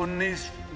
19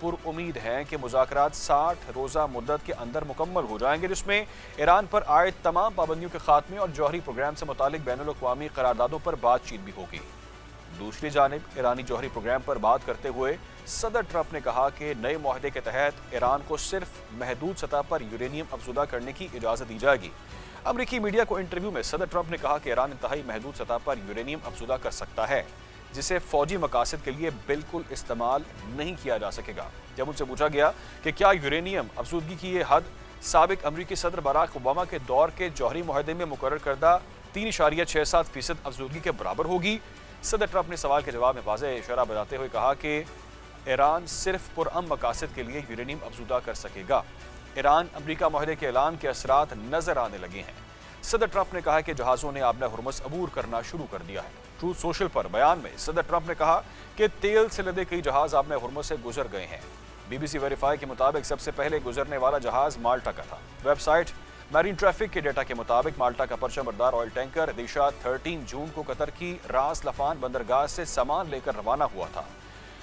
پر امید ہیں کہ مذاکرات 60 روزہ مدت کے اندر مکمل ہو جائیں گے، جس میں ایران پر عائد تمام پابندیوں کے خاتمے اور جوہری پروگرام سے متعلق بین الاقوامی قراردادوں پر بات چیت بھی ہوگی۔ دوسری جانب ایرانی جوہری پروگرام پر بات کرتے ہوئے صدر ٹرمپ نے کہا کہ نئے معاہدے کے تحت ایران کو صرف محدود سطح پر یورینیم افزودہ کرنے کی اجازت دی جائے گی۔ امریکی میڈیا کو انٹرویو میں صدر ٹرمپ نے کہا کہ ایران انتہائی محدود سطح پر یورینیم افزودہ کر سکتا ہے، جسے فوجی مقاصد کے لیے بالکل استعمال نہیں کیا جا سکے گا۔ جب ان سے پوچھا گیا کہ کیا یورینیم افزودگی کی یہ حد سابق امریکی صدر باراک اوباما کے دور کے جوہری معاہدے میں مقرر کردہ 3.67% افزودگی کے برابر ہوگی، صدر ٹرمپ نے سوال کے جواب میں واضح اشارہ بتاتے ہوئے کہا کہ ایران صرف پرامن مقاصد کے لیے یورینیم افزودہ کر سکے گا۔ ایران امریکہ معاہدے کے اعلان کے اثرات نظر آنے لگے ہیں۔ صدر ٹرمپ نے کہا کہ جہازوں نے آبنہ ہرمز عبور کرنا شروع کر دیا ہے۔ ٹروتھ سوشل پر بیان میں صدر ٹرمپ نے کہا کہ تیل سے لدے کئی جہاز آبنہ ہرمز سے گزر گئے ہیں۔ بی بی سی ویریفائی کے مطابق سب سے پہلے گزرنے والا جہاز مالٹا کا تھا۔ ویب سائٹ میرین ٹریفک کے ڈیٹا کے مطابق مالٹا کا پرچم بردار آئل ٹینکر دیشا 13 جون کو قطر کی راس لفان بندرگاہ سے سامان لے کر روانہ ہوا تھا۔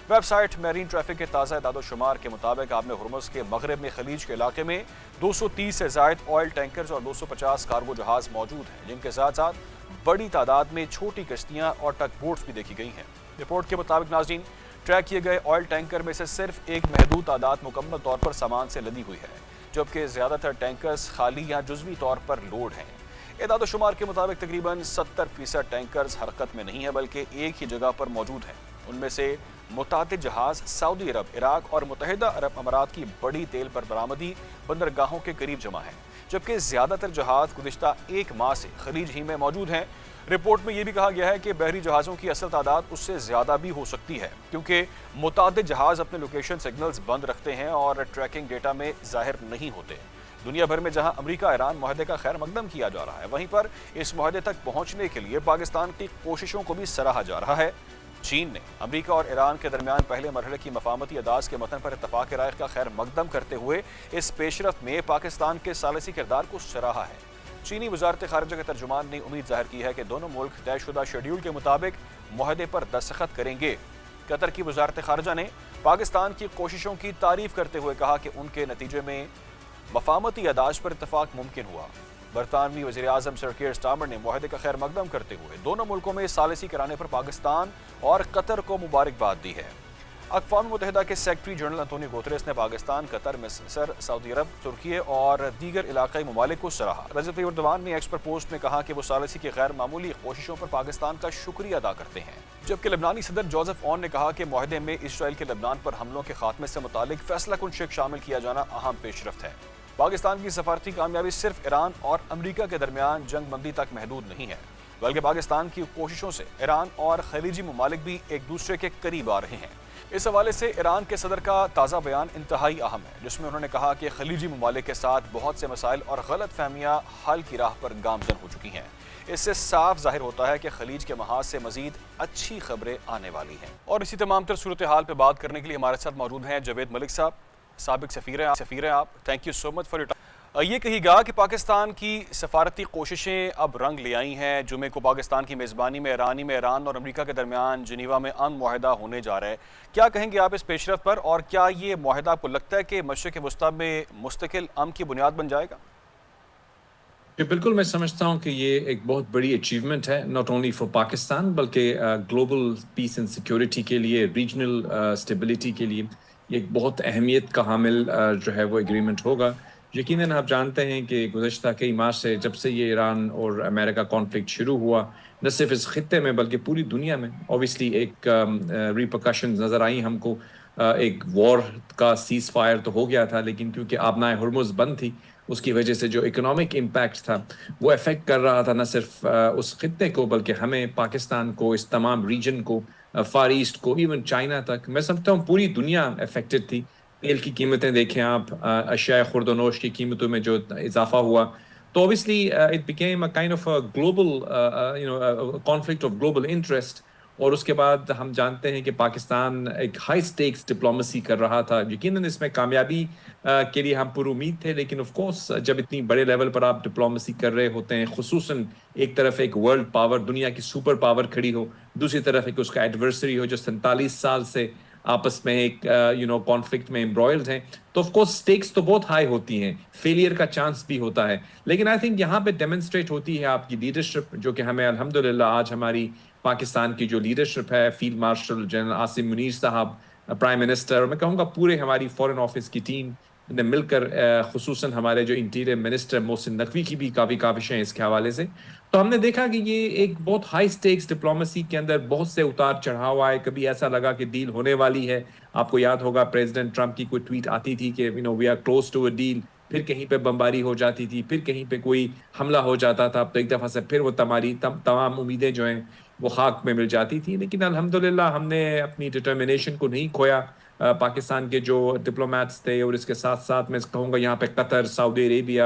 ویب سائٹ میرین ٹریفک کے تازہ اعداد و شمار کے مطابق آبنہ ہرمز کے مغرب میں خلیج کے علاقے میں 230 سے زائد آئل ٹینکرز اور 250 کارگو جہاز موجود ہیں، جن کے ساتھ ساتھ بڑی تعداد میں چھوٹی کشتیاں اور ٹگ بوٹس بھی دیکھی گئی ہیں۔ رپورٹ کے مطابق ناظرین، ٹریک کیے گئے آئل ٹینکر میں سے صرف ایک محدود تعداد مکمل طور پر سامان سے لدی ہوئی ہے، جبکہ زیادہ تر ٹینکرز خالی یا جزوی طور پر لوڈ ہیں۔ اعداد و شمار کے مطابق تقریباً 70% ٹینکرز حرکت میں نہیں ہیں بلکہ ایک ہی جگہ پر موجود ہیں۔ ان میں سے متعدد جہاز سعودی عرب، عراق اور متحدہ عرب امارات کی بڑی تیل پر برآمدی بندرگاہوں کے قریب جمع ہیں، جبکہ زیادہ تر جہاز گزشتہ ایک ماہ سے خلیج ہی میں موجود ہیں۔ رپورٹ میں یہ بھی کہا گیا ہے کہ بحری جہازوں کی اصل تعداد اس سے زیادہ بھی ہو سکتی ہے، کیونکہ متعدد جہاز اپنے لوکیشن سگنلز بند رکھتے ہیں اور ٹریکنگ ڈیٹا میں ظاہر نہیں ہوتے۔ دنیا بھر میں جہاں امریکہ ایران معاہدے کا خیر مقدم کیا جا رہا ہے، وہیں پر اس معاہدے تک پہنچنے کے لیے پاکستان کی کوششوں کو بھی سراہا جا رہا ہے۔ چین نے امریکہ اور ایران کے درمیان پہلے مرحلے کی مفاہمتی اداز کے متن پر اتفاق رائے کا خیر مقدم کرتے ہوئے اس پیش رفت میں پاکستان کے ثالثی کردار کو سراہا ہے۔ چینی وزارت خارجہ کے ترجمان نے امید ظاہر کی ہے کہ دونوں ملک طے شدہ شیڈول کے مطابق معاہدے پر دستخط کریں گے۔ قطر کی وزارت خارجہ نے پاکستان کی کوششوں کی تعریف کرتے ہوئے کہا کہ ان کے نتیجے میں مفاہمتی اداز پر اتفاق ممکن ہوا۔ برطانوی وزیر اعظم سر کیئر سٹارمر نے معاہدے کا خیر مقدم کرتے ہوئے دونوں ملکوں میں ثالثی کرانے پر پاکستان اور قطر کو مبارکباد دی ہے۔ اقوام متحدہ کے سیکرٹری جنرل انتونی گوتریس نے پاکستان، قطر، مصر، سعودی عرب، ترکی اور دیگر علاقائی ممالک کو سراہا۔ رجب طیب اردوان نے ایکس پر پوسٹ میں کہا کہ وہ ثالثی کی غیر معمولی کوششوں پر پاکستان کا شکریہ ادا کرتے ہیں، جبکہ لبنانی صدر جوزف اون نے کہا کہ معاہدے میں اسرائیل کے لبنان پر حملوں کے خاتمے سے متعلق فیصلہ کن شق شامل کیا جانا اہم پیش رفت ہے۔ پاکستان کی سفارتی کامیابی صرف ایران اور امریکہ کے درمیان جنگ بندی تک محدود نہیں ہے، بلکہ پاکستان کی کوششوں سے ایران اور خلیجی ممالک بھی ایک دوسرے کے قریب آ رہے ہیں۔ اس حوالے سے ایران کے صدر کا تازہ بیان انتہائی اہم ہے، جس میں انہوں نے کہا کہ خلیجی ممالک کے ساتھ بہت سے مسائل اور غلط فہمیاں حل کی راہ پر گامزن ہو چکی ہیں۔ اس سے صاف ظاہر ہوتا ہے کہ خلیج کے محاذ سے مزید اچھی خبریں آنے والی ہیں۔ اور اسی تمام تر صورتحال پہ بات کرنے کے لیے ہمارے ساتھ موجود ہیں جاوید ملک صاحب، سابق سفیر ہیں آپ۔ Thank you so much for your time. یہ کہی گا کہ پاکستان کی سفارتی کوششیں اب رنگ لے آئی ہیں۔ جمعے کو پاکستان کی میزبانی میں ایران اور امریکہ کے درمیان جنیوا میں امن معاہدہ ہونے جا رہا ہے۔ کیا کہیں گے آپ اس پیش رفت پر، اور کیا یہ معاہدہ آپ کو لگتا ہے کہ مشرق وسطیٰ میں مستقل امن کی بنیاد بن جائے گا؟ بالکل، میں سمجھتا ہوں کہ یہ ایک بہت بڑی اچیومنٹ ہے، ناٹ اونلی فار پاکستان بلکہ گلوبل پیس اینڈ سیکیورٹی کے لیے، ریجنل اسٹیبلٹی کے لیے یہ ایک بہت اہمیت کا حامل جو ہے وہ ایگریمنٹ ہوگا۔ یقیناً آپ جانتے ہیں کہ گزشتہ کئی ماہ سے جب سے یہ ایران اور امریکہ کانفلکٹ شروع ہوا، نہ صرف اس خطے میں بلکہ پوری دنیا میں اوبیسلی ایک ریپرکشنز نظر آئیں ہم کو۔ ایک وار کا سیز فائر تو ہو گیا تھا، لیکن کیونکہ آبنائے ہرمز بند تھی، اس کی وجہ سے جو اکنامک امپیکٹ تھا وہ افیکٹ کر رہا تھا نہ صرف اس خطے کو بلکہ ہمیں، پاکستان کو، اس تمام ریجن کو، فار ایسٹ کو، ایون چائنا تک۔ میں سمجھتا ہوں پوری دنیا افیکٹڈ تھی۔ تیل کی قیمتیں دیکھیں آپ، اشیاء خورد و نوش کی قیمتوں میں جو اضافہ ہوا، تو obviously it became a kind of global conflict of global interest. اور اس کے بعد ہم جانتے ہیں کہ پاکستان ایک ہائی سٹیکس ڈپلومیسی کر رہا تھا۔ یقیناً اس میں کامیابی کے لیے ہم پر امید تھے، لیکن آف کورس جب اتنی بڑے لیول پر آپ ڈپلومیسی کر رہے ہوتے ہیں، خصوصاً ایک طرف ایک ورلڈ پاور، دنیا کی سپر پاور کھڑی ہو، دوسری طرف ایک اس کا ایڈورسری ہو جو 47 سال سے آپس میں ایک کانفلکٹ میں امبرائلڈ ہیں, تو آف کورس سٹیکس تو بہت ہائی ہوتی ہیں, فیلئر کا چانس بھی ہوتا ہے. لیکن آئی تھنک یہاں پہ ڈیمونسٹریٹ ہوتی ہے آپ کی لیڈرشپ, جو کہ ہمیں الحمدللہ آج ہماری پاکستان کی جو لیڈرشپ ہے, field marshal general Asim Munir صاحب, پرائم منسٹر, اور میں کہوں گا پورے ہماری فورن آفس کی ٹیم نے مل کر, خصوصاً ہمارے جو انٹیریئر منسٹر محسن نقوی کی بھی کافی کاوشیں اس کے حوالے سے, تو ہم نے دیکھا کہ یہ ایک بہت ہائی سٹیکس ڈپلومیسی کے اندر بہت سے اتار چڑھاؤ آئے. کبھی ایسا لگا کہ ڈیل ہونے والی ہے, آپ کو یاد ہوگا پریزیڈنٹ ٹرمپ کی کوئی ٹویٹ آتی تھی کہ we are close to a deal, پھر کہیں پہ بمباری ہو جاتی تھی, پھر کہیں پہ کوئی حملہ ہو جاتا تھا, تو ایک دفعہ سے پھر وہ تمام امیدیں جو ہیں وہ خاک میں مل جاتی تھی. لیکن الحمدللہ ہم نے اپنی ڈٹرمنیشن کو نہیں کھویا. پاکستان کے جو ڈپلومیٹس تھے, اور اس کے ساتھ ساتھ میں کہوں گا یہاں پہ قطر, سعودی عربیہ,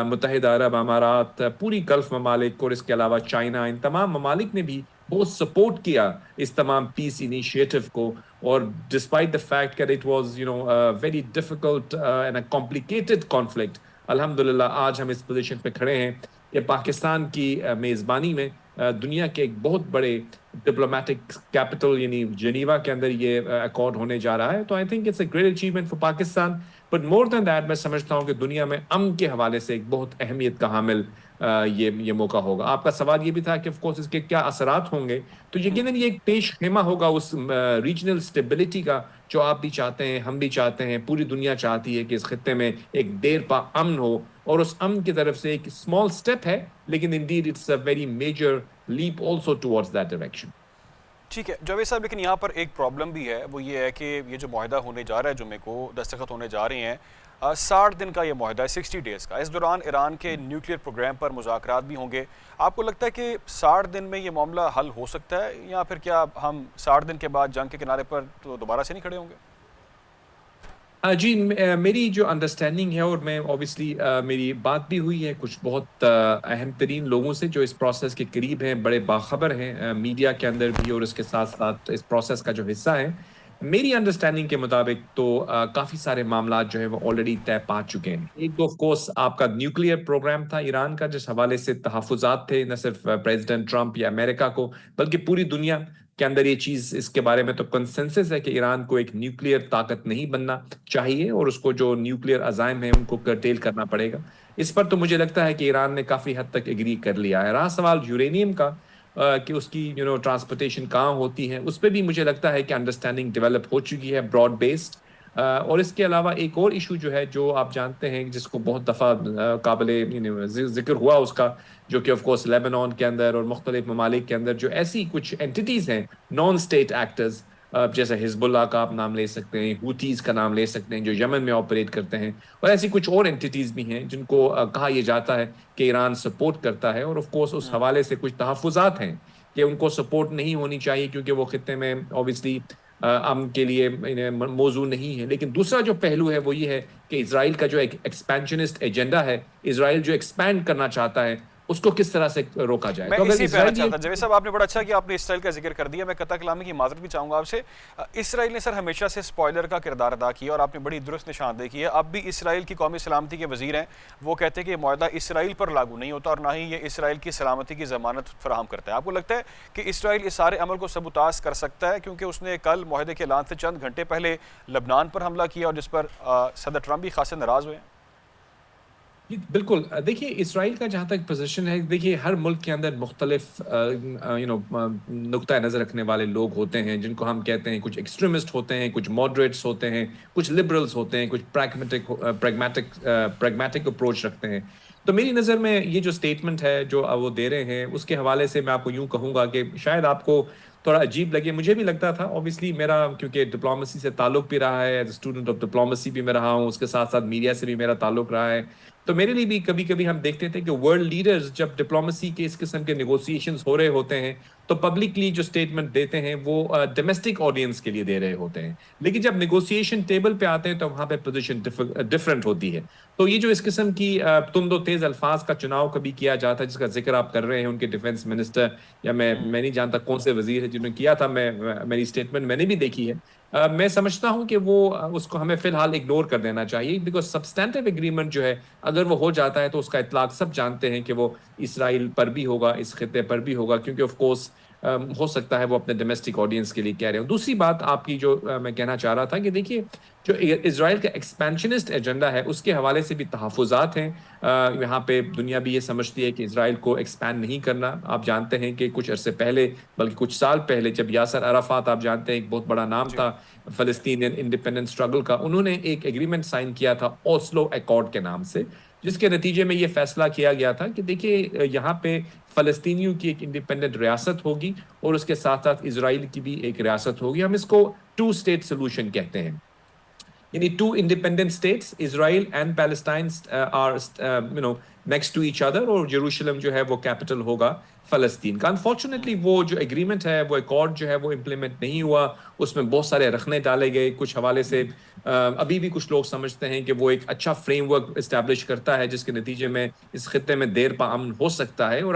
متحدہ عرب امارات, پوری گلف ممالک, اور اس کے علاوہ چائنا, ان تمام ممالک نے بھی بہت سپورٹ کیا اس تمام پیس انیشیٹو کو. اور ڈسپائٹ دا فیکٹ کہ it was very difficult and a complicated conflict, الحمدللہ آج ہم اس پوزیشن پہ کھڑے ہیں کہ پاکستان کی میزبانی میں دنیا کے ایک بہت بڑے ڈپلومیٹک کیپٹل یعنی جنیوا کے اندر یہ ایکارڈ ہونے جا رہا ہے. تو I think it's a great achievement for Pakistan, but more than that میں سمجھتا ہوں کہ دنیا میں امن کے حوالے سے ایک بہت اہمیت کا حامل یہ موقع ہوگا. آپ کا سوال یہ بھی تھا کہ آف کورس اس کے کیا اثرات ہوں گے, تو یقیناً یہ ایک پیش خیمہ ہوگا اس ریجنل اسٹیبلٹی کا جو آپ بھی چاہتے ہیں, ہم بھی چاہتے ہیں, پوری دنیا چاہتی ہے کہ اس خطے میں ایک دیر پا امن ہو, اور اس امن کی طرف سے ایک اسمال اسٹیپ ہے, لیکن indeed it's a very major leap also towards that direction. ٹھیک ہے جاوید صاحب, لیکن یہاں پر ایک پرابلم بھی ہے, وہ یہ ہے کہ یہ جو معاہدہ ہونے جا رہا ہے, جمعے کو دستخط ہونے جا رہے ہیں, 60 دن کا یہ معاہدہ ہے, 60 ڈیز کا. اس دوران ایران کے نیوکلیئر پروگرام پر مذاکرات بھی ہوں گے. آپ کو لگتا ہے کہ 60 دن میں یہ معاملہ حل ہو سکتا ہے, یا پھر کیا ہم 60 دن کے بعد جنگ کے کنارے پر تو دوبارہ سے نہیں کھڑے ہوں گے؟ جی, میری جو انڈرسٹینڈنگ ہے, اور میں اوبیسلی میری بات بھی ہوئی ہے کچھ بہت اہم ترین لوگوں سے جو اس پروسیس کے قریب ہیں, بڑے باخبر ہیں میڈیا کے اندر بھی, اور اس کے ساتھ ساتھ اس پروسیس کا جو حصہ ہے, میری انڈرسٹینڈنگ کے مطابق تو کافی سارے معاملات جو ہیں وہ آلریڈی طے پا چکے ہیں. ایک تو آف کورس آپ کا نیوکلیئر پروگرام تھا ایران کا, جس حوالے سے تحفظات تھے نہ صرف پریزیڈنٹ ٹرمپ یا امریکہ کو, بلکہ پوری دنیا کے اندر یہ چیز, اس کے بارے میں تو کنسنسس ہے کہ ایران کو ایک نیوکلیئر طاقت نہیں بننا چاہیے, اور اس کو جو نیوکلیئر عزائم ہیں ان کو کرٹیل کرنا پڑے گا. اس پر تو مجھے لگتا ہے کہ ایران نے کافی حد تک ایگری کر لیا ہے. رہا سوال یورینیم کا کہ اس کی ٹرانسپورٹیشن کہاں ہوتی ہے, اس پہ بھی مجھے لگتا ہے کہ انڈرسٹینڈنگ ڈیولپ ہو چکی ہے براڈ بیسڈ. اور اس کے علاوہ ایک اور ایشو جو ہے, جو آپ جانتے ہیں جس کو بہت دفعہ قابل ذکر ہوا اس کا, جو کہ آف کورس لیبنان کے اندر اور مختلف ممالک کے اندر جو ایسی کچھ اینٹیز ہیں نان اسٹیٹ ایکٹرز, جیسے حزب اللہ کا آپ نام لے سکتے ہیں, ہوتیز کا نام لے سکتے ہیں جو یمن میں آپریٹ کرتے ہیں, اور ایسی کچھ اور اینٹیز بھی ہیں جن کو کہا یہ جاتا ہے کہ ایران سپورٹ کرتا ہے. اور آف کورس اس حوالے سے کچھ تحفظات ہیں کہ ان کو سپورٹ نہیں ہونی چاہیے, کیونکہ وہ خطے میں اوبیسلی امن کے لیے موضوع نہیں ہے. لیکن دوسرا جو پہلو ہے وہ یہ ہے کہ اسرائیل کا جو ایک ایکسپینشنسٹ ایجنڈا ہے, اسرائیل جو ایکسپینڈ کرنا چاہتا ہے, اس کو کس طرح سے روکا جائے. میں اسی پہ آنا چاہتا جاوید صاحب, آپ نے بڑا اچھا کہ آپ نے اسرائیل کا ذکر کر دیا. میں قطع کلامی کی معذرت بھی چاہوں گا آپ سے. اسرائیل نے سر ہمیشہ سے اسپوائلر کا کردار ادا کیا, اور آپ نے بڑی درست نشاندہی کی ہے. اب بھی اسرائیل کی قومی سلامتی کے وزیر ہیں, وہ کہتے ہیں کہ یہ معاہدہ اسرائیل پر لاگو نہیں ہوتا, اور نہ ہی یہ اسرائیل کی سلامتی کی ضمانت فراہم کرتا ہے. آپ کو لگتا ہے کہ اسرائیل اس سارے عمل کو سبوتاژ کر سکتا ہے, کیونکہ اس نے کل معاہدے کے اعلان سے چند گھنٹے پہلے لبنان پر حملہ کیا, اور جس پر صدر ٹرمپ بھی خاصے ناراض ہوئے ہیں؟ بالکل. دیکھیے اسرائیل کا جہاں تک پوزیشن ہے, دیکھیے ہر ملک کے اندر مختلف نقطہ نظر رکھنے والے لوگ ہوتے ہیں, جن کو ہم کہتے ہیں کچھ ایکسٹریمسٹ ہوتے ہیں, کچھ ماڈریٹس ہوتے ہیں, کچھ لبرلز ہوتے ہیں, کچھ پریگمیٹک اپروچ رکھتے ہیں. تو میری نظر میں یہ جو اسٹیٹمنٹ ہے جو وہ دے رہے ہیں, اس کے حوالے سے میں آپ کو یوں کہوں گا کہ شاید آپ کو تھوڑا عجیب لگے, مجھے بھی لگتا تھا. اوبیسلی میرا کیونکہ ڈپلومیسی سے تعلق بھی رہا ہے, as a student of diplomacy بھی میں رہا ہوں, اس کے ساتھ ساتھ میڈیا سے بھی میرا تعلق رہا ہے, تو میرے لیے بھی کبھی کبھی ہم دیکھتے تھے کہ ورلڈ لیڈرز جب ڈپلومیسی کے اس قسم کے نیگوسیشنز ہو رہے ہوتے ہیں, تو پبلکلی جو اسٹیٹمنٹ دیتے ہیں وہ ڈومیسٹک آڈینس کے لیے دے رہے ہوتے ہیں, لیکن جب نیگوسیشن ٹیبل پہ آتے ہیں تو وہاں پہ پوزیشن ڈفرینٹ ہوتی ہے. تو یہ جو اس قسم کی تند و تیز الفاظ کا چناؤ کبھی کیا جاتا ہے, جس کا ذکر آپ کر رہے ہیں, ان کے ڈیفنس منسٹر یا میں نہیں جانتا کون سے وزیر ہے جنہوں نے کیا تھا, میری اسٹیٹمنٹ میں نے بھی دیکھی ہے, میں سمجھتا ہوں کہ وہ اس کو ہمیں فی الحال اگنور کر دینا چاہیے, بیکاز سبسٹینٹیو اگریمنٹ جو ہے اگر وہ ہو جاتا ہے تو اس کا اطلاق سب جانتے ہیں کہ وہ اسرائیل پر بھی ہوگا, اس خطے پر بھی ہوگا, کیونکہ آف کورس ہو سکتا ہے وہ اپنے ڈومیسٹک آڈینس کے لیے کہہ رہے ہوں. دوسری بات آپ کی جو میں کہنا چاہ رہا تھا کہ دیکھیے جو اسرائیل کا ایکسپینشنسٹ ایجنڈا ہے اس کے حوالے سے بھی تحفظات ہیں. یہاں پہ دنیا بھی یہ سمجھتی ہے کہ اسرائیل کو ایکسپینڈ نہیں کرنا. آپ جانتے ہیں کہ کچھ عرصے پہلے بلکہ کچھ سال پہلے جب یاسر عرفات آپ جانتے ہیں ایک بہت بڑا نام تھا فلسطینین انڈیپینڈنس اسٹرگل کا, انہوں نے ایک ایگریمنٹ سائن کیا تھا اوسلو ایکارڈ کے نام سے, جس کے نتیجے میں یہ فیصلہ کیا گیا تھا کہ دیکھیے یہاں پہ فلسطینیوں کی ایک انڈیپینڈنٹ ریاست ہوگی اور اس کے ساتھ ساتھ اسرائیل کی بھی ایک ریاست ہوگی. ہم اس کو 2 اسٹیٹ سولوشن کہتے ہیں, یعنی 2 independent states, Israel and Palestine are next to each other, اور یروشلم جو ہے وہ کیپٹل ہوگا فلسطین کا. انفارچونیٹلی وہ جو ایگریمنٹ ہے وہ ایکارڈ جو ہے وہ امپلیمنٹ نہیں ہوا, اس میں بہت سارے رخنے ڈالے گئے. کچھ حوالے سے ابھی بھی کچھ لوگ سمجھتے ہیں کہ وہ ایک اچھا فریم ورک اسٹیبلش کرتا ہے جس کے نتیجے میں اس خطے میں دیر پا امن ہو سکتا ہے. اور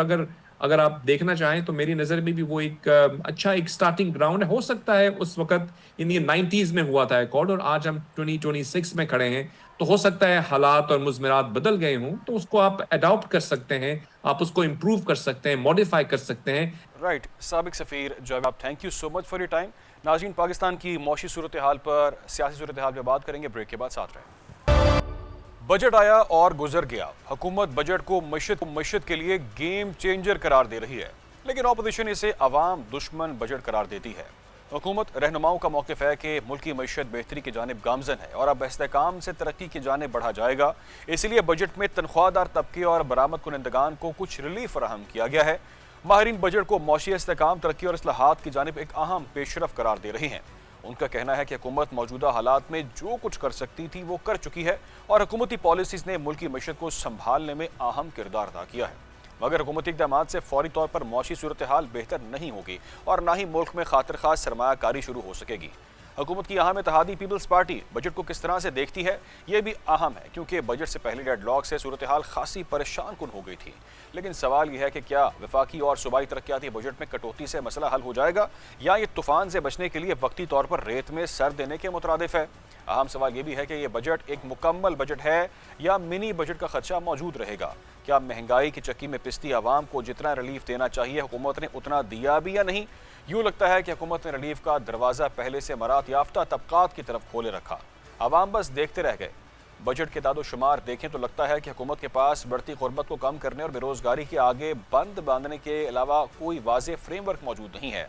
اگر آپ دیکھنا چاہیں تو میری نظر میں بھی وہ ایک اچھا ایک سٹارٹنگ گراؤنڈ ہے. ہو سکتا ہے اس وقت یہ 90s میں ہوا تھا ایکارڈ اور آج ہم 2026 میں کھڑے ہیں, تو ہو سکتا ہے حالات اور مضمرات بدل گئے ہوں, تو اس کو آپ اڈاپٹ کر سکتے ہیں, آپ اس کو امپروو کر سکتے ہیں, ماڈیفائی کر سکتے ہیں. رائٹ. سابق سفیر Javed, thank you so much for your time. ناظرین, پاکستان کی معاشی صورتحال پر, سیاسی صورتحال پہ بات کریں گے, بریک کے بعد ساتھ رہیں. بجٹ آیا اور گزر گیا. حکومت بجٹ کو معیشت کے لیے گیم چینجر قرار دے رہی ہے, لیکن اپوزیشن اسے عوام دشمن بجٹ قرار دیتی ہے. حکومت رہنماؤں کا موقف ہے کہ ملکی معیشت بہتری کی جانب گامزن ہے اور اب استحکام سے ترقی کی جانب بڑھا جائے گا. اسی لیے بجٹ میں تنخواہ دار طبقے اور برآمد کنندگان کو کچھ ریلیف فراہم کیا گیا ہے. ماہرین بجٹ کو معاشی استحکام, ترقی اور اصلاحات کی جانب ایک اہم پیش رفت قرار دے رہے ہیں. ان کا کہنا ہے کہ حکومت موجودہ حالات میں جو کچھ کر سکتی تھی وہ کر چکی ہے اور حکومتی پالیسیز نے ملکی معیشت کو سنبھالنے میں اہم کردار ادا کیا ہے. مگر حکومتی اقدامات سے فوری طور پر معاشی صورتحال بہتر نہیں ہوگی اور نہ ہی ملک میں خاطر خواہ سرمایہ کاری شروع ہو سکے گی. حکومت کی اہم اتحادی پیپلز پارٹی بجٹ کو کس طرح سے دیکھتی ہے یہ بھی اہم ہے, کیونکہ بجٹ سے پہلے ڈیڈ لاک سے صورتحال خاصی پریشان کن ہو گئی تھی. لیکن سوال یہ ہے کہ کیا وفاقی اور صوبائی ترقیاتی بجٹ میں کٹوتی سے مسئلہ حل ہو جائے گا, یا یہ طوفان سے بچنے کے لیے وقتی طور پر ریت میں سر دینے کے مترادف ہے. اہم سوال یہ بھی ہے کہ یہ بجٹ ایک مکمل بجٹ ہے یا منی بجٹ کا خدشہ موجود رہے گا. کیا مہنگائی کی چکی میں پستی عوام کو جتنا ریلیف دینا چاہیے حکومت نے اتنا دیا بھی یا نہیں؟ یوں لگتا ہے کہ حکومت نے ریلیف کا دروازہ پہلے سے مراد یافتہ طبقات کی طرف کھولے رکھا, عوام بس دیکھتے رہ گئے. بجٹ کے داد و شمار دیکھیں تو لگتا ہے کہ حکومت کے پاس بڑھتی غربت کو کم کرنے اور بے روزگاری کے آگے بند باندھنے کے علاوہ کوئی واضح فریم ورک موجود نہیں ہے.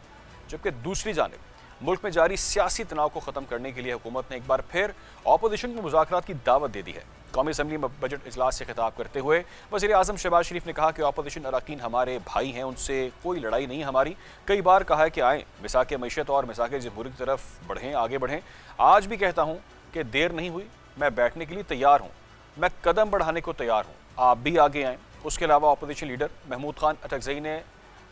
جبکہ دوسری جانب ملک میں جاری سیاسی تناؤ کو ختم کرنے کے لیے حکومت نے ایک بار پھر اپوزیشن کو مذاکرات کی دعوت دے دی ہے. قومی اسمبلی میں بجٹ اجلاس سے خطاب کرتے ہوئے وزیر اعظم شہباز شریف نے کہا کہ اپوزیشن اراکین ہمارے بھائی ہیں, ان سے کوئی لڑائی نہیں ہماری. کئی بار کہا ہے کہ آئیں مساق معیشت اور مساق جمہوری کی طرف بڑھیں, آگے بڑھیں. آج بھی کہتا ہوں کہ دیر نہیں ہوئی, میں بیٹھنے کے لیے تیار ہوں, میں قدم بڑھانے کو تیار ہوں, آپ بھی آگے آئیں. اس کے علاوہ اپوزیشن لیڈر محمود خان اٹکزئی نے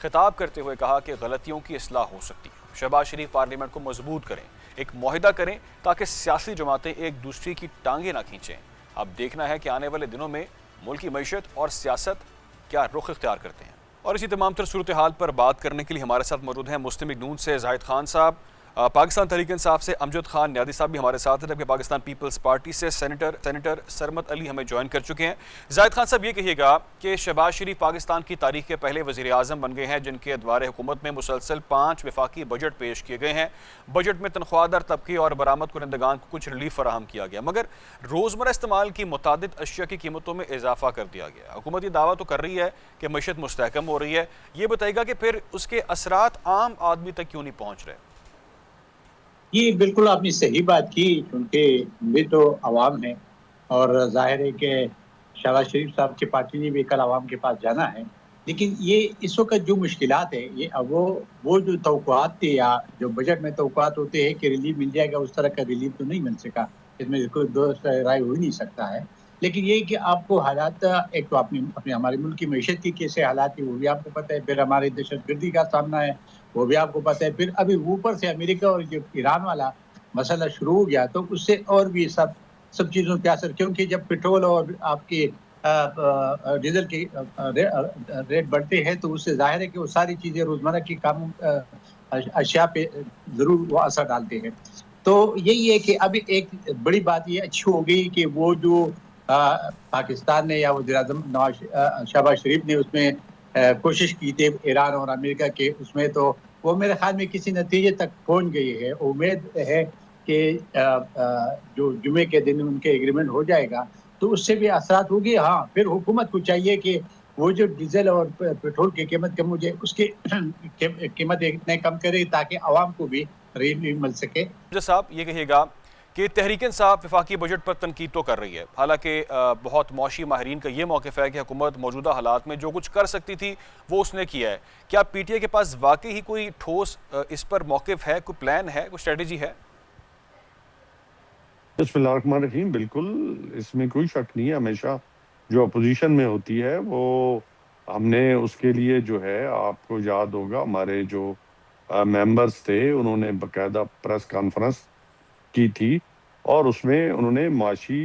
خطاب کرتے ہوئے کہا کہ غلطیوں کی اصلاح ہو سکتی ہے. شہباز شریف پارلیمنٹ کو مضبوط کریں, ایک معاہدہ کریں تاکہ سیاسی جماعتیں ایک دوسرے کی ٹانگیں نہ کھینچیں. اب دیکھنا ہے کہ آنے والے دنوں میں ملکی معیشت اور سیاست کیا رخ اختیار کرتے ہیں. اور اسی تمام تر صورتحال پر بات کرنے کے لیے ہمارے ساتھ موجود ہیں مسلم لیگ نون سے زاہد خان صاحب, پاکستان تحریک انصاف سے امجد خان نیادی صاحب بھی ہمارے ساتھ ہیں, جبکہ پاکستان پیپلز پارٹی سے سینیٹر سرمت علی ہمیں جوائن کر چکے ہیں. زاہد خان صاحب, یہ کہیے گا کہ شہباز شریف پاکستان کی تاریخ کے پہلے وزیر اعظم بن گئے ہیں جن کے ادوار حکومت میں مسلسل 5 وفاقی بجٹ پیش کیے گئے ہیں. بجٹ میں تنخواہ دار طبقے اور برآمد کنندگان کو کچھ ریلیف فراہم کیا گیا, مگر روزمرہ استعمال کی متعدد اشیاء کی قیمتوں میں اضافہ کر دیا گیا. حکومت یہ دعویٰ تو کر رہی ہے کہ معیشت مستحکم ہو رہی ہے, یہ بتائے گا کہ پھر اس کے اثرات عام آدمی تک کیوں نہیں پہنچ رہے؟ یہ بالکل آپ نے صحیح بات کی, کیونکہ بھی تو عوام ہے اور ظاہر ہے کہ شہباز شریف صاحب کی پارٹی نے بھی کل عوام کے پاس جانا ہے. لیکن یہ اس وقت جو مشکلات ہے یہ وہ جو توقعات تھے یا جو بجٹ میں توقعات ہوتے ہیں کہ ریلیف مل جائے گا, اس طرح کا ریلیف تو نہیں مل سکا, اس میں کوئی دوست رائے ہو ہی نہیں سکتا ہے. لیکن یہ کہ آپ کو حالات, ایک تو اپنے ہمارے ملک کی معیشت کی کیسے حالات ہیں وہ بھی آپ کو پتہ ہے, پھر ہمارے دہشت گردی کا سامنا ہے وہ بھی آپ کو پتہ ہے, پھر ابھی اوپر سے امریکہ اور جو ایران والا مسئلہ شروع ہو گیا تو اس سے اور بھی سب چیزوں پہ اثر, کیونکہ جب پیٹرول اور آپ کے ڈیزل کی ریٹ بڑھتے ہیں تو اس سے ظاہر ہے کہ وہ ساری چیزیں روزمرہ کی کام اشیاء پہ ضرور وہ اثر ڈالتے ہیں. تو یہی ہے کہ ابھی ایک بڑی بات یہ اچھی ہو گئی کہ وہ جو پاکستان نے یا وزیر اعظم شہباز شریف نے اس میں کوشش کی تھی ایران اور امریکہ کے اس میں، تو وہ میرے خیال میں کسی نتیجے تک پہنچ گئی ہے. امید ہے کہ جو جمعے کے دن ان کے ایگریمنٹ ہو جائے گا تو اس سے بھی اثرات ہوگی. ہاں پھر حکومت کو چاہیے کہ وہ جو ڈیزل اور پیٹرول کی قیمت کم ہو جائے اس کی قیمت اتنے کم کرے تاکہ عوام کو بھی ریلیف مل سکے. صاحب یہ کہیے گا کہ تحریک انصاف وفاقی بجٹ پر تنقید تو کر رہی ہے، حالانکہ بہت معاشی ماہرین کا یہ موقف ہے کہ حکومت موجودہ حالات میں جو کچھ کر سکتی تھی وہ اس نے کیا ہے. کیا پی ٹی آئی کے پاس واقعی ہی کوئی ٹھوس اس پر موقف ہے، کوئی پلان ہے، کوئی اسٹریٹجی ہے؟ بسم اللہ الرحمن الرحیم. بالکل اس میں کوئی شک نہیں ہے. ہمیشہ جو اپوزیشن میں ہوتی ہے وہ ہم نے اس کے لیے جو ہے، آپ کو یاد ہوگا ہمارے جو ممبرز تھے انہوں نے باقاعدہ پریس کانفرنس کی تھی اور اس میں انہوں نے معاشی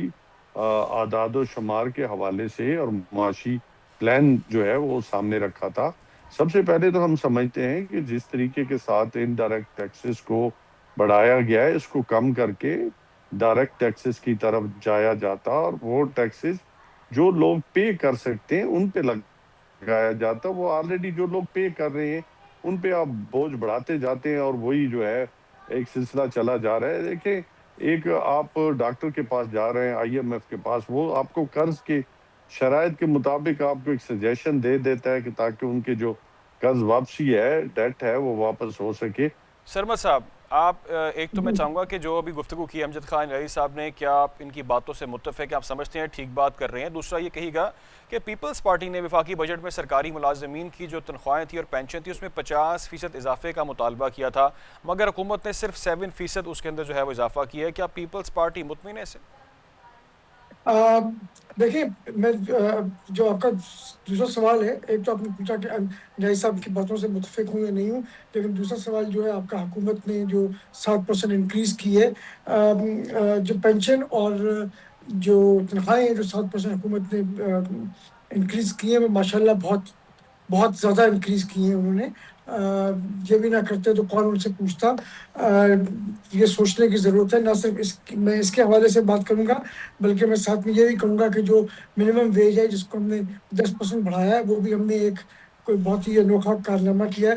اعداد و شمار کے حوالے سے اور معاشی پلان جو ہے وہ سامنے رکھا تھا. سب سے پہلے تو ہم سمجھتے ہیں کہ جس طریقے کے ساتھ انڈائریکٹ ٹیکسز کو بڑھایا گیا ہے، اس کو کم کر کے ڈائریکٹ ٹیکسز کی طرف جایا جاتا اور وہ ٹیکسز جو لوگ پے کر سکتے ہیں ان پہ لگایا جاتا. وہ آلریڈی جو لوگ پے کر رہے ہیں ان پہ آپ بوجھ بڑھاتے جاتے ہیں اور وہی جو ہے ایک سلسلہ چلا جا رہا ہے. دیکھیں، ایک آپ ڈاکٹر کے پاس جا رہے ہیں، آئی ایم ایف کے پاس، وہ آپ کو قرض کے شرائط کے مطابق آپ کو ایک سجیشن دے دیتا ہے کہ تاکہ ان کے جو قرض واپسی ہے، ڈیٹ ہے، وہ واپس ہو سکے. سرمد صاحب، آپ ایک تو میں چاہوں گا کہ جو ابھی گفتگو کی امجد خان علی صاحب نے، کیا آپ ان کی باتوں سے متفق ہیں، آپ سمجھتے ہیں ٹھیک بات کر رہے ہیں؟ دوسرا یہ کہی گا کہ پیپلز پارٹی نے وفاقی بجٹ میں سرکاری ملازمین کی جو تنخواہیں تھی اور پینشن تھی اس میں 50% اضافے کا مطالبہ کیا تھا، مگر حکومت نے صرف 7% اس کے اندر جو ہے وہ اضافہ کیا ہے. کیا پیپلز پارٹی مطمئن ہے اس سے؟ دیکھیں، میں جو آپ کا دوسرا سوال ہے، ایک تو آپ نے پوچھا کہ جائی صاحب کی باتوں سے متفق ہوں یا نہیں ہوں، لیکن دوسرا سوال جو ہے آپ کا، حکومت نے جو 7% انکریز کی ہے، جو پینشن اور جو تنخواہیں جو 7% حکومت نے انکریز کی ہیں، وہ ماشاء اللہ بہت بہت زیادہ انکریز کی ہیں انہوں نے. یہ بھی نہ کرتے تو کون ان سے پوچھتا. یہ سوچنے کی ضرورت ہے. نہ صرف میں اس کے حوالے سے بات کروں گا، بلکہ میں ساتھ میں یہ بھی کہوں گا کہ جو منیمم ویج ہے جس کو ہم نے 10% بڑھایا ہے، وہ بھی ہم نے ایک کوئی بہت ہی انوکھا کارنامہ کیا ہے.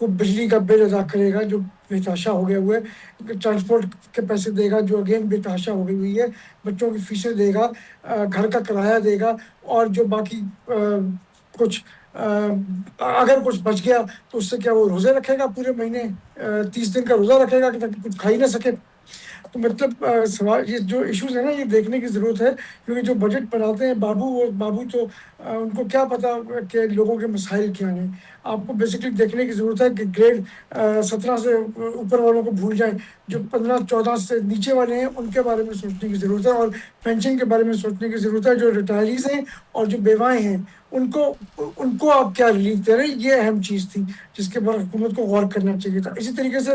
وہ بجلی کا بل ادا کرے گا جو بے تحاشا ہو گیا ہوا ہے، ٹرانسپورٹ کے پیسے دے گا جو اگین بے تحاشا ہو گئی ہوئی ہے، بچوں کی فیسیں دے گا، گھر کا کرایہ دے گا، اور جو باقی کچھ اگر کچھ بچ گیا تو اس سے کیا وہ روزے رکھے گا پورے مہینے، 30 دن کا روزہ رکھے گا کہ تاکہ کچھ کھا ہی نہ سکے. تو مطلب سوال، یہ جو ایشوز ہیں نا، یہ دیکھنے کی ضرورت ہے، کیونکہ جو بجٹ بناتے ہیں بابو تو ان کو کیا پتا کہ لوگوں کے مسائل کیا ہیں. آپ کو بیسکلی دیکھنے کی ضرورت ہے کہ گریڈ 17 سے اوپر والوں کو بھول جائیں، جو 15-14 سے نیچے والے ہیں ان کے بارے میں سوچنے کی ضرورت ہے، اور پینشن کے بارے میں سوچنے کی ضرورت ہے. جو ریٹائریز ہیں اور جو بیوائیں ہیں ان کو آپ کیا ریلیف دے رہے ہیں، یہ اہم چیز تھی جس کے بعد حکومت کو غور کرنا چاہیے تھا. اسی طریقے سے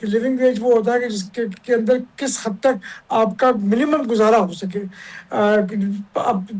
کہ لیونگ ویج وہ ہوتا ہے کہ جس کے اندر کس حد تک آپ کا منیمم گزارا ہو سکے. اب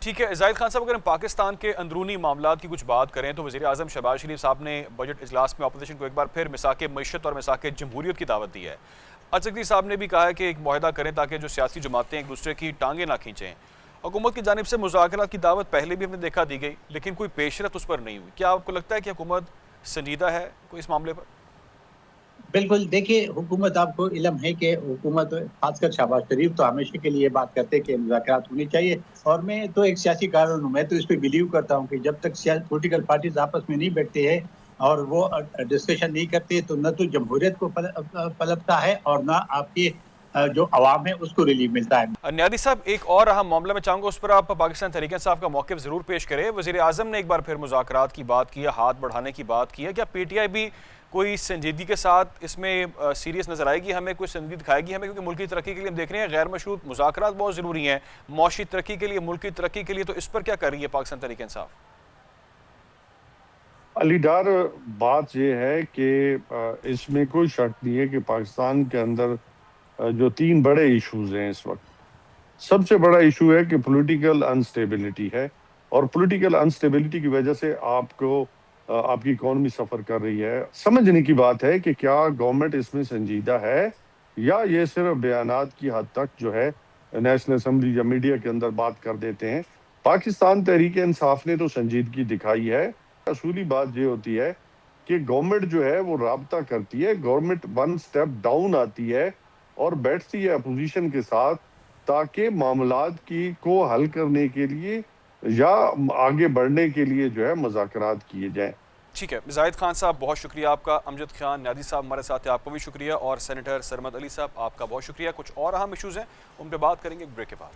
ٹھیک ہے زاہد خان صاحب، اگر ہم پاکستان کے اندرونی معاملات کی کچھ بات کریں تو وزیر اعظم شہباز شریف صاحب نے بجٹ اجلاس میں اپوزیشن کو ایک بار پھر مساق معیشت اور مساق جمہوریت کی دعوت دی ہے. اچکری صاحب نے بھی کہا ہے کہ ایک معاہدہ کریں تاکہ جو سیاسی جماعتیں ایک دوسرے کی ٹانگیں نہ کھینچیں. حکومت کی جانب سے مذاکرات کی دعوت پہلے بھی ہم نے دیکھا دی گئی لیکن کوئی پیش رفت اس پر نہیں ہوئی. کیا آپ کو لگتا ہے کہ حکومت سنجیدہ ہے کوئی اس معاملے پر؟ بالکل. دیکھیے، حکومت، آپ کو علم ہے کہ حکومت، خاص کر شہباز شریف تو ہمیشہ کے لیے بات کرتے ہیں کہ مذاکرات ہونی چاہیے. اور میں تو ایک سیاسی کارکن ہوں، میں تو اس پہ بلیو کرتا ہوں کہ جب تک پولیٹیکل پارٹیز آپس میں نہیں بیٹھتے ہیں اور وہ ڈسکشن نہیں کرتے تو نہ تو جمہوریت کو پلپتا ہے اور نہ آپ کی جو عوام ہے اس کو ریلیف ملتا ہے. نیادی صاحب، ایک اور اہم معاملہ میں چاہوں گا اس پر آپ پاکستان تحریک انصاف کا موقف ضرور پیش کریں. وزیر اعظم نے ایک بار پھر مذاکرات کی بات کی ہے، ہاتھ بڑھانے کی بات کی ہے. کیا پی ٹی آئی بھی کوئی سنجیدگی کے ساتھ اس میں سیریس نظر آئے گی، ہمیں کوئی سنجیدگی دکھائے گی ہمیں؟ کیونکہ ملکی ترقی کے لیے ہم دیکھ رہے ہیں غیر مشروط مذاکرات بہت ضروری ہیں، معاشی ترقی کے لیے، ملکی ترقی کے لیے. تو اس پر کیا کر رہی ہے پاکستان تحریک انصاف؟ علی ڈار، بات یہ ہے کہ اس میں کوئی شک نہیں ہے کہ پاکستان کے اندر جو 3 بڑے ایشوز ہیں اس وقت. سب سے بڑا ایشو ہے کہ پولیٹیکل انسٹیبلٹی ہے. اور پولیٹیکل انسٹیبلٹی کی وجہ سے آپ کی اکانومی سفر کر رہی ہے. سمجھنے کی بات ہے کہ کیا گورنمنٹ اس میں سنجیدہ ہے یا یہ صرف بیانات کی حد تک جو ہے نیشنل اسمبلی یا میڈیا کے اندر بات کر دیتے ہیں. پاکستان تحریک انصاف نے تو سنجیدگی دکھائی ہے. اصولی بات یہ ہوتی ہے کہ گورنمنٹ جو ہے وہ رابطہ کرتی ہے, گورنمنٹ ون سٹیپ ڈاؤن آتی ہے اور بیٹھتی ہے اپوزیشن کے ساتھ تاکہ معاملات کو حل کرنے کے لیے یا آگے بڑھنے کے لیے جو ہے مذاکرات کیے جائیں. ٹھیک ہے زاہد خان صاحب, بہت شکریہ آپ کا. امجد خان نیازی صاحب ہمارے ساتھ ہیں, آپ کو بھی شکریہ. اور سینیٹر سرمد علی صاحب, آپ کا بہت شکریہ. کچھ اور اہم ایشوز ہیں, ان پہ بات کریں گے ایک بریک کے بعد.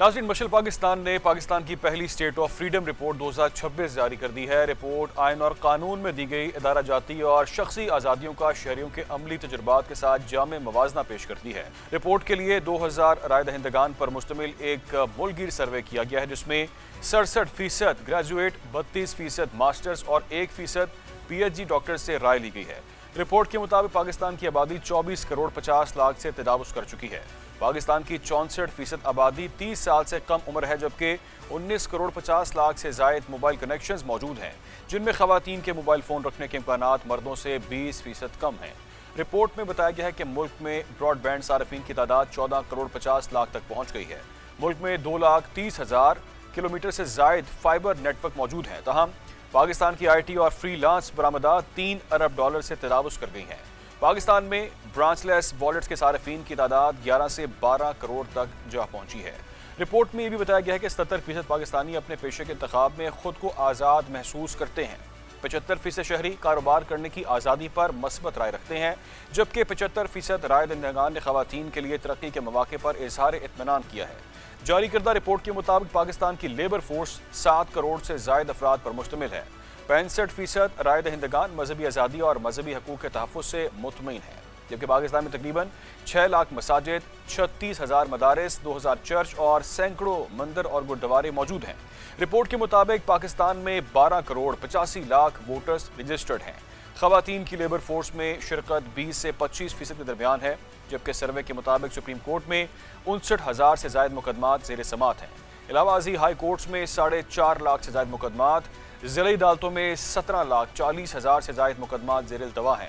ناظرین, مشل پاکستان نے پاکستان کی پہلی اسٹیٹ آف فریڈم رپورٹ 2026 جاری کر دی ہے. رپورٹ آئین اور قانون میں دی گئی ادارہ جاتی اور شخصی آزادیوں کا شہریوں کے عملی تجربات کے ساتھ جامع موازنہ پیش کرتی ہے. رپورٹ کے لیے 2000 رائے دہندگان پر مشتمل ایک ملک گیر سروے کیا گیا ہے, جس میں 67% گریجویٹ, 32% ماسٹرز اور 1% پی ایچ ڈی ڈاکٹر سے رائے لی گئی ہے. رپورٹ کے مطابق پاکستان کی آبادی 24 کروڑ 50 لاکھ سے تجاوز کر چکی ہے. پاکستان کی 64% آبادی 30 سال سے کم عمر ہے, جبکہ 19 کروڑ 50 لاکھ سے زائد موبائل کنیکشنز موجود ہیں, جن میں خواتین کے موبائل فون رکھنے کے امکانات مردوں سے 20% کم ہیں. رپورٹ میں بتایا گیا ہے کہ ملک میں براڈ بینڈ صارفین کی تعداد 14 کروڑ 50 لاکھ تک پہنچ گئی ہے. ملک میں 2,30,000 کلومیٹر سے زائد فائبر نیٹ ورک موجود ہیں. تاہم پاکستان کی آئی ٹی اور فری لانس برآمدات $3 ارب سے تجاوز کر گئی ہیں. پاکستان میں برانچ لیس والیٹس کے صارفین کی تعداد 11 سے 12 کروڑ تک جا پہنچی ہے. رپورٹ میں یہ بھی بتایا گیا ہے کہ 70% پاکستانی اپنے پیشے کے انتخاب میں خود کو آزاد محسوس کرتے ہیں. 75% شہری کاروبار کرنے کی آزادی پر مثبت رائے رکھتے ہیں, جبکہ 75% رائے دہندگان نے خواتین کے لیے ترقی کے مواقع پر اظہار اطمینان کیا ہے. جاری کردہ رپورٹ کے مطابق پاکستان کی لیبر فورس 7 کروڑ سے زائد افراد پر مشتمل ہے. 65% رائے دہندگان مذہبی آزادی اور مذہبی حقوق کے تحفظ سے مطمئن ہیں, جبکہ پاکستان میں تقریباً 6 لاکھ مساجد, 36,000 مدارس, 2,000 چرچ اور سینکڑوں مندر اور گردوارے موجود ہیں. رپورٹ کے مطابق پاکستان میں 12 کروڑ 85 لاکھ ووٹرز رجسٹرڈ ہیں. خواتین کی لیبر فورس میں شرکت 20 سے 25% کے درمیان ہے, جبکہ سروے کے مطابق سپریم کورٹ میں 59,000 سے زائد مقدمات زیر سماعت ہیں. علاوہ ازیں ہائی کورٹس میں 4.5 لاکھ سے زائد مقدمات, ضلعی عدالتوں میں 17,40,000 سے زائد مقدمات زیر التوا ہیں.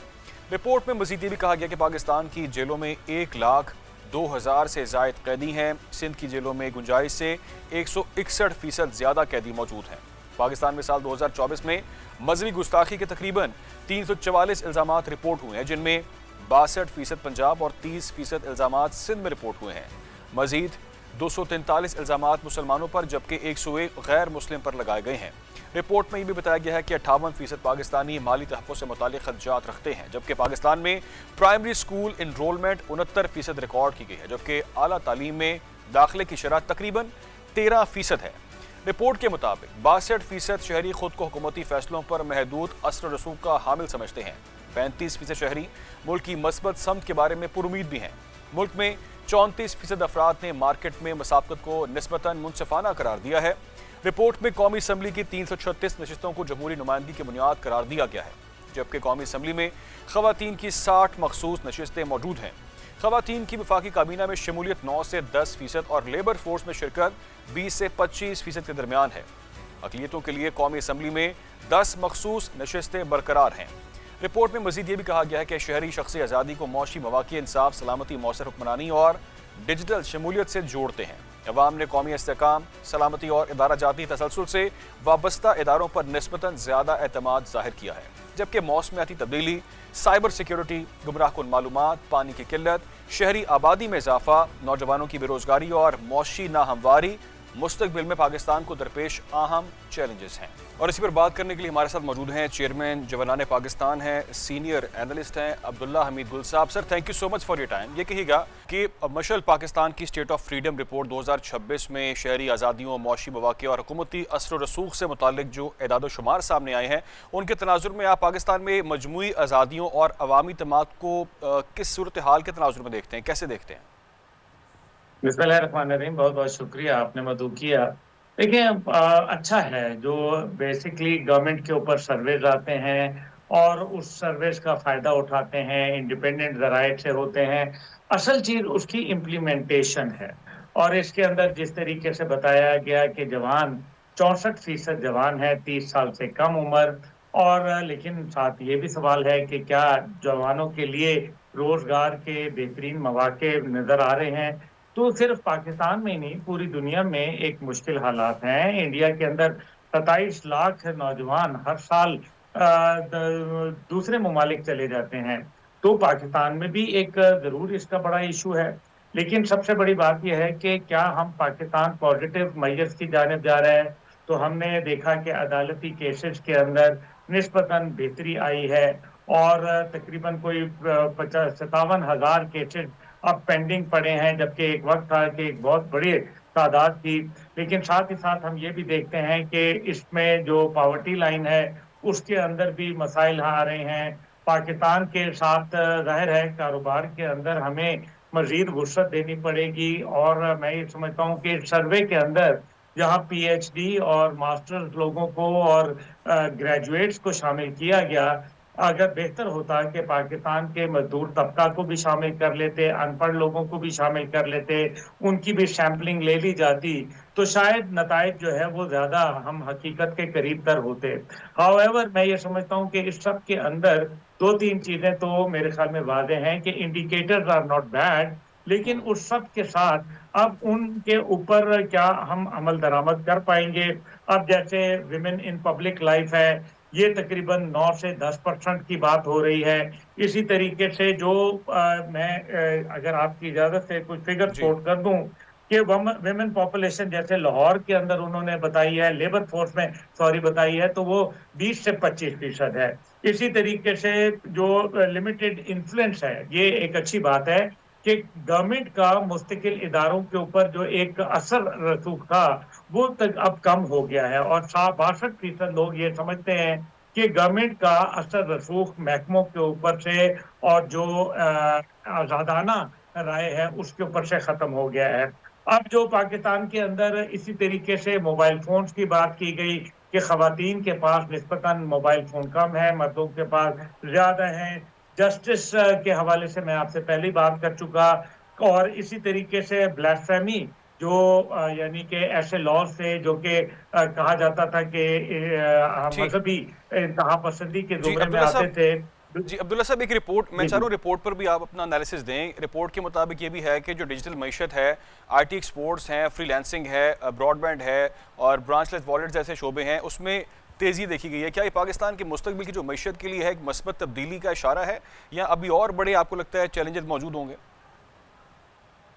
رپورٹ میں مزید یہ بھی کہا گیا کہ پاکستان کی جیلوں میں 1,02,000 سے زائد قیدی ہیں. سندھ کی جیلوں میں گنجائش سے 161% زیادہ قیدی موجود ہیں. پاکستان میں سال 2024 میں مذہبی گستاخی کے تقریباً 344 الزامات رپورٹ ہوئے ہیں, جن میں 62% پنجاب اور 30% الزامات سندھ میں رپورٹ ہوئے ہیں. مزید 243 الزامات مسلمانوں پر جبکہ 101 غیر مسلم پر لگائے گئے ہیں. رپورٹ میں یہ بھی بتایا گیا ہے کہ 58% پاکستانی مالی تحفظ سے متعلق خدشات رکھتے ہیں, جبکہ پاکستان میں پرائمری سکول انرولمنٹ 69% ریکارڈ کی گئی ہے, جبکہ اعلیٰ تعلیم میں داخلے کی شرح تقریباً 13% ہے. رپورٹ کے مطابق 62% شہری خود کو حکومتی فیصلوں پر محدود اثر و رسوخ کا حامل سمجھتے ہیں. 35% شہری ملک کی مثبت سمت کے بارے میں پرامید بھی ہیں. ملک میں 34% افراد نے مارکیٹ میں مسابقت کو نسبتاً منصفانہ قرار دیا ہے. رپورٹ میں قومی اسمبلی کی 336 نشستوں کو جمہوری نمائندگی کی بنیاد قرار دیا گیا ہے, جبکہ قومی اسمبلی میں خواتین کی 60 مخصوص نشستیں موجود ہیں. خواتین کی وفاقی کابینہ میں شمولیت 9 سے 10% اور لیبر فورس میں شرکت 20 سے 25% کے درمیان ہے. اقلیتوں کے لیے قومی اسمبلی میں 10 مخصوص نشستیں برقرار ہیں. رپورٹ میں مزید یہ بھی کہا گیا ہے کہ شہری شخصی آزادی کو معاشی مواقع, انصاف, سلامتی, مؤثر حکمرانی اور ڈیجیٹل شمولیت سے جوڑتے ہیں. عوام نے قومی استحکام, سلامتی اور ادارہ جاتی تسلسل سے وابستہ اداروں پر نسبتاً زیادہ اعتماد ظاہر کیا ہے, جبکہ موسمیاتی تبدیلی, سائبر سیکیورٹی, گمراہ کن معلومات, پانی کی قلت, شہری آبادی میں اضافہ, نوجوانوں کی بے روزگاری اور معاشی ناہمواری مستقبل میں پاکستان کو درپیش اہم چیلنجز ہیں. اور اسی پر بات کرنے کے لیے ہمارے ساتھ موجود ہیں چیئرمین جوانان پاکستان ہیں, سینئر اینالسٹ ہیں عبداللہ حمید گل صاحب. Sir thank you so much for your time. یہ کہیے گا کہ مشل پاکستان کی اسٹیٹ آف فریڈم رپورٹ 2026 میں شہری آزادیوں, معاشی مواقع اور حکومتی اثر و رسوخ سے متعلق جو اعداد و شمار سامنے آئے ہیں, ان کے تناظر میں آپ پاکستان میں مجموعی آزادیوں اور عوامی اعتماد کو کس صورتحال کے تناظر میں دیکھتے ہیں, کیسے دیکھتے ہیں؟ بسم اللہ الرحمن الرحیم. بہت بہت شکریہ, آپ نے مدعو کیا. دیکھیں, اچھا ہے جو بیسکلی گورنمنٹ کے اوپر سرویز آتے ہیں اور اس سرویز کا فائدہ اٹھاتے ہیں, انڈیپینڈنٹ ذرائع سے ہوتے ہیں. اصل چیز اس کی امپلیمنٹیشن ہے. اور اس کے اندر جس طریقے سے بتایا گیا کہ جوان 64% جوان ہے 30 سال سے کم عمر، اور لیکن ساتھ یہ بھی سوال ہے کہ کیا جوانوں کے لیے روزگار کے بہترین مواقع نظر آ رہے ہیں؟ تو صرف پاکستان میں ہی نہیں، پوری دنیا میں ایک مشکل حالات ہیں۔ انڈیا کے اندر 27 لاکھ نوجوان ہر سال دوسرے ممالک چلے جاتے ہیں، تو پاکستان میں بھی ایک ضرور اس کا بڑا ایشو ہے۔ لیکن سب سے بڑی بات یہ ہے کہ کیا ہم پاکستان پازیٹیو میجرز کی جانب جا رہے ہیں؟ تو ہم نے دیکھا کہ عدالتی کیسز کے اندر نسبتاً بہتری آئی ہے، اور تقریباً کوئی 57,000 کیسز اب پینڈنگ پڑے ہیں، جبکہ ایک وقت تھا کہ ایک بہت بڑی تعداد تھی۔ لیکن ساتھ ہی ساتھ ہم یہ بھی دیکھتے ہیں کہ اس میں جو پاورٹی لائن ہے اس کے اندر بھی مسائل آ رہے ہیں۔ پاکستان کے ساتھ ظاہر ہے کاروبار کے اندر ہمیں مزید وسعت دینی پڑے گی، اور میں یہ سمجھتا ہوں کہ سروے کے اندر جہاں پی ایچ ڈی اور ماسٹرز لوگوں کو اور گریجویٹس کو شامل کیا گیا، اگر بہتر ہوتا کہ پاکستان کے مزدور طبقہ کو بھی شامل کر لیتے، ان پڑھ لوگوں کو بھی شامل کر لیتے، ان کی بھی سیمپلنگ لے لی جاتی، تو شاید نتائج جو ہے وہ زیادہ ہم حقیقت کے قریب تر ہوتے۔ ہاؤ میں یہ سمجھتا ہوں کہ اس سب کے اندر 2-3 چیزیں تو میرے خیال میں واضح ہیں کہ انڈیکیٹرز آر ناٹ بیڈ، لیکن اس سب کے ساتھ اب ان کے اوپر کیا ہم عمل درآمد کر پائیں گے؟ اب جیسے ویمن ان پبلک لائف ہے، یہ تقریباً 9 سے 10% کی بات ہو رہی ہے۔ اسی طریقے سے جو میں اگر آپ کی اجازت سے کچھ فگرز جی کوٹ کر دوں کہ ویمن پاپولیشن جیسے لاہور کے اندر انہوں نے بتائی ہے، لیبر فورس میں بتائی ہے، تو وہ 20 سے 25% ہے۔ اسی طریقے سے جو لمیٹڈ انفلوئنس ہے، یہ ایک اچھی بات ہے کہ گورنمنٹ کا مستقل اداروں کے اوپر جو ایک اثر رسوخ تھا وہ تک اب کم ہو گیا ہے، اور 62% لوگ یہ سمجھتے ہیں کہ گورنمنٹ کا اثر رسوخ محکموں کے اوپر سے اور جو آزادانہ رائے ہے اس کے اوپر سے ختم ہو گیا ہے۔ اب جو پاکستان کے اندر اسی طریقے سے موبائل فونز کی بات کی گئی کہ خواتین کے پاس نسبتاً موبائل فون کم ہے، مردوں کے پاس زیادہ ہیں۔ جسٹس کے حوالے سے میں آپ سے پہلی بات کر چکا، اور اسی طریقے سے بلیسفیمی جو یعنی کہ ایسے لاز تھے جو کہ کہا جاتا تھا کہ ٹھیک۔ مذہبی انتہا پسندی کے جی زمرے میں عبداللہ آتے صاحب، تھے۔ جی عبداللہ صاحب ایک رپورٹ میں جی چاہ جی رہا ہوں، رپورٹ پر بھی آپ اپنا انالیسز دیں۔ رپورٹ کے مطابق یہ بھی ہے کہ جو ڈیجیٹل معیشت ہے، آئی ٹی ایکسپورٹس ہیں، فری لینسنگ ہے، براڈ بینڈ ہے اور برانچ لیس والیٹ جیسے شعبے ہیں، اس میں تیزی دیکھی گئی ہے۔ کیا یہ پاکستان کے مستقبل کی جو معیشت کے لیے ہے ایک مثبت تبدیلی کا اشارہ ہے، یا ابھی اور بڑے آپ کو لگتا ہے چیلنجز موجود ہوں گے؟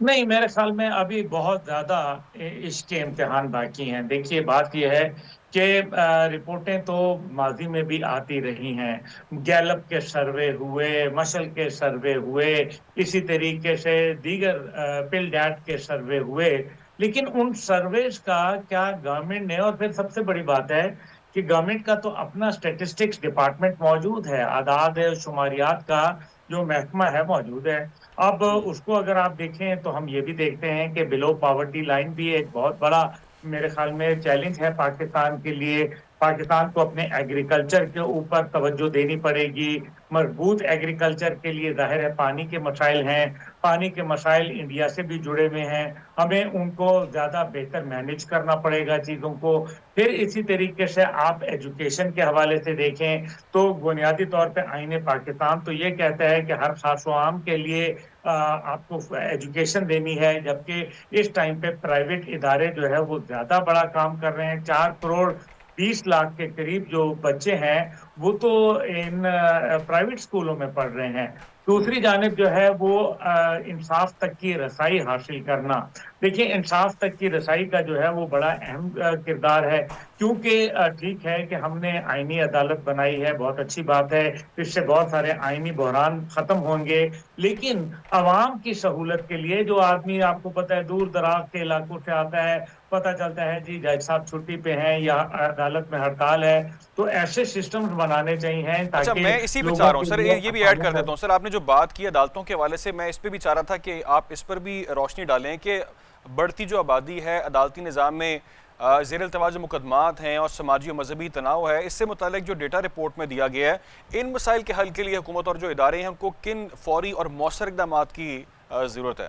نہیں، میرے خیال میں ابھی بہت زیادہ اس کے امتحان باقی ہیں۔ دیکھیے بات یہ ہے کہ رپورٹیں تو ماضی میں بھی آتی رہی ہیں، گیلپ کے سروے ہوئے، مشل کے سروے ہوئے، اسی طریقے سے دیگر پل ڈیٹ کے سروے ہوئے، لیکن ان سرویز کا کیا گورنمنٹ نے، اور پھر سب سے بڑی بات ہے کہ گورنمنٹ کا تو اپنا اسٹیٹسٹکس ڈپارٹمنٹ موجود ہے، اعداد شماریات کا جو محکمہ ہے موجود ہے۔ اب اس کو اگر آپ دیکھیں تو ہم یہ بھی دیکھتے ہیں کہ بلو پاورٹی لائن بھی ایک بہت بڑا میرے خیال میں چیلنج ہے پاکستان کے لیے۔ پاکستان کو اپنے ایگریکلچر کے اوپر توجہ دینی پڑے گی۔ مضبوط ایگریکلچر کے لیے ظاہر ہے پانی کے مسائل ہیں، پانی کے مسائل انڈیا سے بھی جڑے ہوئے ہیں، ہمیں ان کو زیادہ بہتر مینیج کرنا پڑے گا چیزوں کو۔ پھر اسی طریقے سے آپ ایجوکیشن کے حوالے سے دیکھیں تو بنیادی طور پہ آئین پاکستان تو یہ کہتا ہے کہ ہر خاص و عام کے لیے آپ کو ایجوکیشن دینی ہے، جبکہ اس ٹائم پہ پرائیویٹ ادارے جو ہے وہ زیادہ بڑا کام کر رہے ہیں۔ 4,20,00,000 کے قریب جو بچے ہیں وہ تو ان پرائیویٹ اسکولوں میں پڑھ رہے ہیں۔ دوسری جانب جو ہے وہ انصاف تک کی رسائی حاصل کرنا۔ دیکھیے انصاف تک کی رسائی کا جو ہے وہ بڑا اہم کردار ہے، کیونکہ ٹھیک ہے کہ ہم نے آئینی عدالت بنائی ہے، بہت اچھی بات ہے، اس سے بہت سارے آئینی بحران ختم ہوں گے، لیکن عوام کی سہولت کے لیے جو آدمی آپ کو پتہ ہے دور دراز کے علاقوں سے آتا ہے، پتہ چلتا ہے جی جج صاحب چھٹی پہ ہیں یا عدالت میں ہڑتال ہے، تو ایسے سسٹمز بنانے چاہیے اچھا، تاکہ میں اسی پہ چاہ لوگوں رہا ہوں کے سر، لیے یہ بھی ایڈ کر دیتا ہوں سر۔ آپ نے جو بات کی عدالتوں کے حوالے سے، میں اس پہ بھی چاہ رہا تھا کہ آپ اس پر بھی روشنی ڈالیں کہ بڑھتی جو آبادی ہے، عدالتی نظام میں زیر التوا جو مقدمات ہیں اور سماجی و مذہبی تناؤ ہے، اس سے متعلق جو ڈیٹا رپورٹ میں دیا گیا ہے، ان مسائل کے حل کے لیے حکومت اور جو ادارے ہیں ان کو کن فوری اور مؤثر اقدامات کی ضرورت ہے؟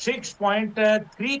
6.3